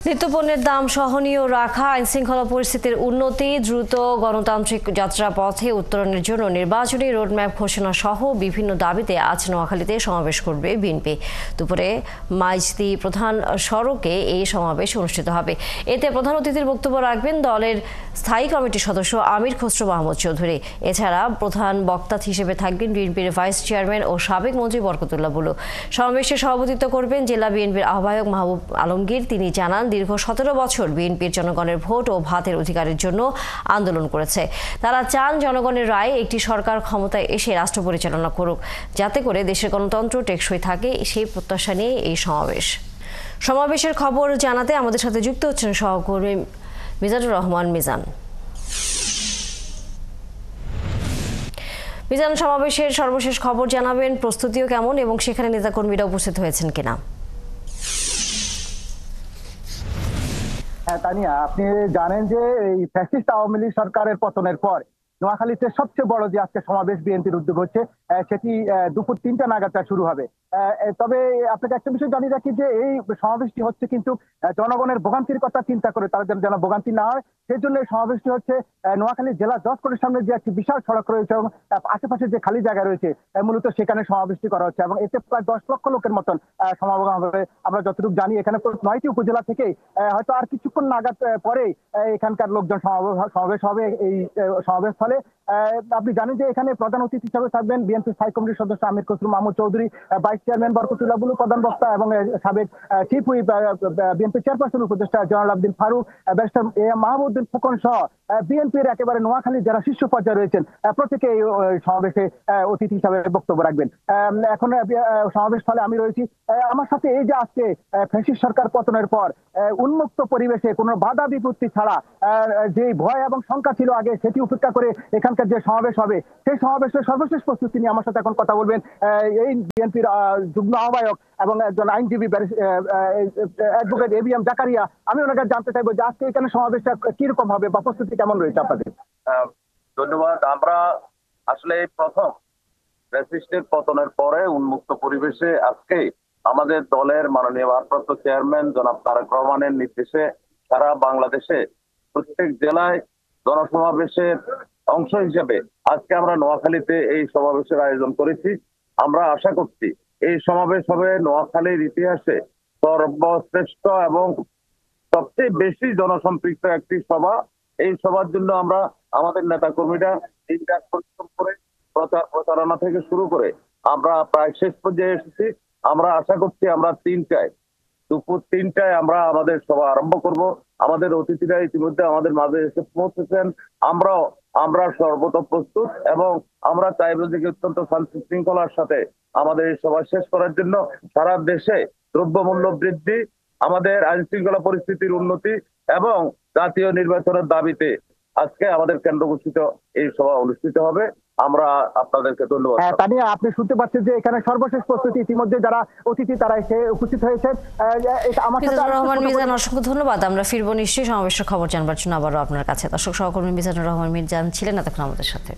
নিত্যপণ্যের দাম সহনীয় রাখা, আইনশৃঙ্খলা পরিস্থিতির উন্নতি, দ্রুত গণতান্ত্রিক যাত্রাপথে উত্তরণের জন্য নির্বাচনী রোডম্যাপ ঘোষণা সহ বিভিন্ন দাবিতে আজ নোয়াখালীতে সমাবেশ করবে বিএনপি। দুপুরে মাইজদি প্রধান সড়কে এই সমাবেশ অনুষ্ঠিত হবে। এতে প্রধান অতিথির বক্তব্য রাখবেন দলের স্থায়ী কমিটির সদস্য আমির খসরু মাহমুদ চৌধুরী। এছাড়া প্রধান বক্তা হিসেবে থাকবেন বিএনপির ভাইস চেয়ারম্যান ও সাবেক মন্ত্রী বরকতুল্লাহ বুলু। সমাবেশে সভাপতিত্ব করবেন জেলা বিএনপির আহ্বায়ক মাহবুব আলমগীর। তিনি জানান, দীর্ঘ 17 বছর বিএনপির জনগণের ভোট ও ভাতের অধিকারের জন্য আন্দোলন করেছে। তারা চান জনগণের রায় একটি সরকার ক্ষমতায় এসে রাষ্ট্র পরিচালনা করুক, যাতে করে দেশের গণতন্ত্র টেকসই থাকে। সেই প্রত্যাশা নিয়ে এই সমাবেশের খবর জানাতে আমাদের সাথে যুক্ত হচ্ছেন সহকর্মী মিজানুর রহমান মিজান। মিজান, সমাবেশের সর্বশেষ খবর জানাবেন, প্রস্তুতিও কেমন এবং সেখানে নেতাকর্মীরা উপস্থিত হয়েছেন কিনা? হ্যাঁ তানিয়া, আপনি জানেন যে এই ফ্যাসিস্ট আওয়ামী লীগ সরকারের পতনের পর নোয়াখালীতে সবচেয়ে বড় যে আজকে সমাবেশ বিএনপির উদ্যোগ হচ্ছে, সেটি দুপুর 3টা নাগাদ শুরু হবে। তবে আপনাকে একটা বিষয় জানিয়ে রাখি যে এই সমাবেশটি হচ্ছে কিন্তু জনগণের ভোগান্তির কথা চিন্তা করে, তারা যেন ভোগান্তি না হয় সেই জন্য এই সমাবেশটি হচ্ছে নোয়াখালী জেলা জজ কোর্টের সামনে যে একটি বিশাল সড়ক রয়েছে এবং আশেপাশে যে খালি জায়গা রয়েছে মূলত সেখানে সমাবেশটি করা হচ্ছে এবং এতে প্রায় 10 লক্ষ লোকের মতন সমাগম হবে। আমরা যতটুকু জানি এখানে 9টি উপজেলা থেকেই হয়তো আর কিছুক্ষণ নাগাদ পরে এখানকার লোকজন সমাবেশ হবে এই সমাবেশ স্থলে। আপনি জানেন যে এখানে প্রধান অতিথি হিসেবে থাকবেন বিএনপি স্থায়ী কমিটির সদস্য আমির খসরু মাহমুদ চৌধুরী, ভাইস চেয়ারম্যান বরকতুল্লাহ বুলু প্রধান বক্তা এবং সাবেক চিফ হুইপ বিএনপি চেয়ারপারসন উপদেষ্টা জয়নাল আবদিন ফারুক, ব্যারিস্টার মাহমুদ্দিন ফুকন সহ বিএনপির একেবারে নোয়াখালী যারা শীর্ষ পর্যায়ে রয়েছেন প্রত্যেকে এই সমাবেশে অতিথি হিসাবে বক্তব্য রাখবেন। এখন সমাবেশ স্থলে আমি রয়েছি। আমার সাথে এই যে আজকে ফ্যাসিস্ট সরকার পতনের পর উন্মুক্ত পরিবেশে কোনো বাধা বিপত্তি ছাড়া যে ভয় এবং শঙ্কা ছিল আগে, সেটি উপেক্ষা করে এখানকার যে সমাবেশ হবে সেই সমাবেশের সর্বশেষ প্রস্তুতি নিয়ে আমার সাথে এখন কথা বলবেন এই বিএনপির যুগ্ম আহ্বায়ক এবং একজন আইনজীবী অ্যাডভোকেট এবিএম জাকারিয়া। আমি ওনাকে জানতে চাইবো যে আজকে এখানে সমাবেশটা কিরকম হবে বা প্রস্তুতি কেমন রয়েছে আপনাদের? ধন্যবাদ। আমরা আসলে প্রথম ফ্যাসিস্টের পতনের পরে উন্মুক্ত পরিবেশে আজকে আমাদের দলের মাননীয় ভারপ্রাপ্ত চেয়ারম্যান জনাব তারেক রহমানের নির্দেশে সারা বাংলাদেশে প্রত্যেক জেলায় জনসমাবেশের অংশ হিসেবে আজকে আমরা নোয়াখালীতে এই সমাবেশের আয়োজন করেছি। আমরা আশা করছি এই সমাবেশ হবে নোয়াখালীর ইতিহাসে সর্বশ্রেষ্ঠ এবং সবচেয়ে বেশি জনসম্পৃক্ত একটি সভা। এই সভার জন্য আমরা আমাদের নেতা কর্মীরা দিনরাত পরিশ্রম করে প্রচারণা থেকে শুরু করে আমরা প্রায় শেষ পর্যায়ে এসেছি। আমরা আশা করছি আমরা দুপুর 3টায় আমরা আমাদের সভা আরম্ভ করব। আমাদের অতিথিরা ইতিমধ্যে আমাদের মাঝে এসে পৌঁছেছেন। আমরা সর্বত প্রস্তুত এবং আমরা চাইব যে অত্যন্ত শান্তি শৃঙ্খলার সাথে আমাদের এই সভা শেষ করার জন্য। সারা দেশে দ্রব্যমূল্য বৃদ্ধি, আমাদের আইন শৃঙ্খলা পরিস্থিতির উন্নতি এবং জাতীয় নির্বাচনের দাবিতে আজকে আমাদের কেন্দ্র ঘোষিত এই সভা অনুষ্ঠিত হবে। আমরা আপনাদেরকে ধন্যবাদ। তানিয়া, আপনি শুনতে পাচ্ছেন যে এখানে সর্বশেষ প্রস্তুতি ইতিমধ্যে যারা অতিথি তারা এসে উপস্থিত হয়েছে। মিজানুর রহমান মিজান, অসংখ্য ধন্যবাদ। আমরা ফিরবো নিশ্চয়ই সমাবেশের খবর জানবার জন্য আবারও আপনার কাছে। দর্শক, সহকর্মী মিজানুর রহমান মিজান ছিলেন এতক্ষণ আমাদের সাথে।